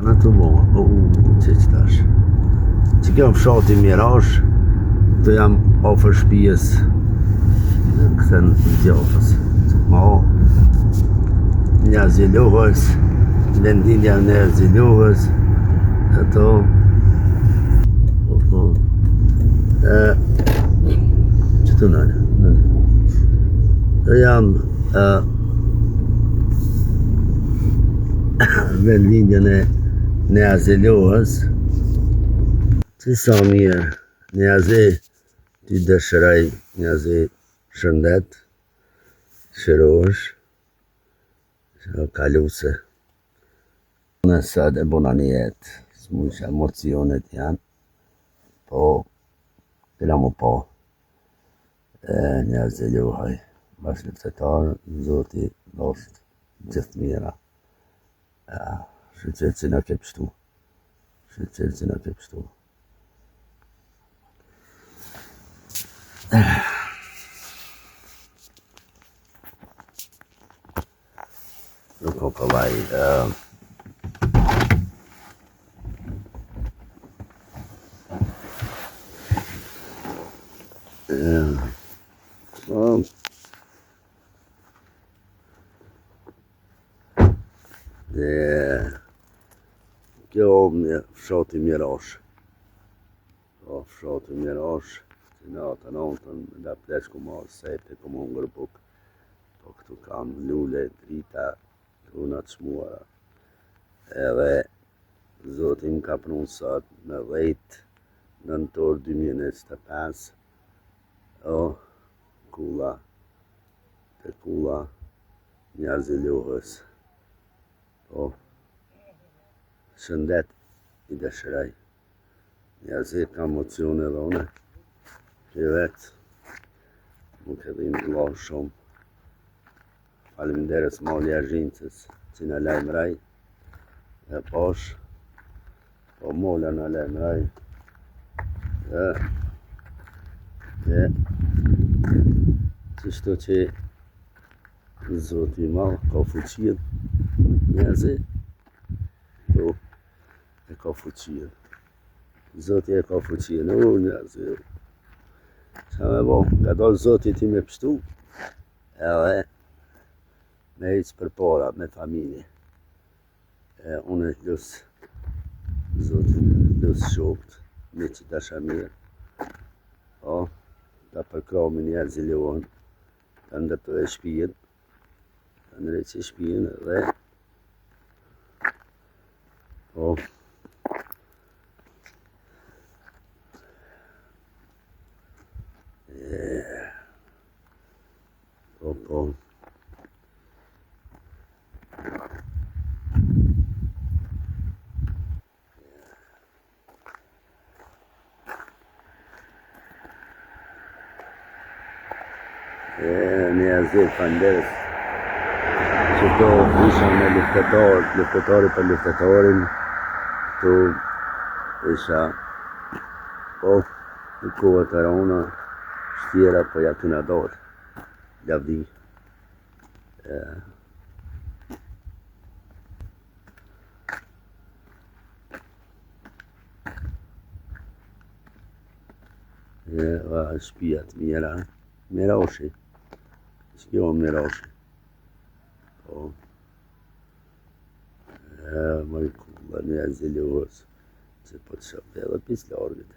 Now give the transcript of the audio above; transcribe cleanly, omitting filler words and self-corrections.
Në të mua, që tash. Që kjo fshati Mirash, të jam ofër shtëpisë në këthen djallës. Ma një zilohës, vendinja në zilohës, ato, që të nënë. Të jam vendinja në azilohës, që sa mirë, njazi t'i dëshëraj, njazi shëndet, shërosh, kaluse. Nësa dhe bona një jetë, s'mujsh emocionet janë, po, tila mu po, njazi luhaj, bash luftetarë, Zoti dosht gjithë mira. Shqyqet që në ke pështu, shqyqet që në ke pështu. Nuk o kolaj, kjo fshati Mirash. Fshati Mirash, që nata natën, nga plesh ku marë sejtë, ku më ngër buk, po këtu kam lule, drita, truna të shmuara. Edhe Zoti më ka prun sot me 10 nëntor 2025, kulla, te kulla, njerëzi luhës. Shëndet i dëshiraj. Njerëzi ka emocione dhe une. Që vetë, më këtë i m'la shumë. Faleminderit Mali Argjincës që në lajmëraj. E posh, po mola në lajmëraj. Qështu që Zoti ma ka fuqien, njerëzi, e ka fuqien. Zoti e ka fuqien, njerëzi. Qa me bo, ka dalë Zoti ti me pështu, edhe me hiq për para, me familje. Unë e lusë, Zoti lusë shokt, me që dasha mirë. Ta përkrami njerëzi luhën, ta ndërtoj e shpijen, ta ndërreq e shpijen dhe njerëzi fanderes që do isha me luftëtari për luftëtarin, tu isha në kohët e rona, shtjera po ja t'una dorë, lavdi. Shpijat mira, Mirashi. Shkjo Mirashi. Ma i kulla njerëzi luhës, që po të shëpë edhe pis largët.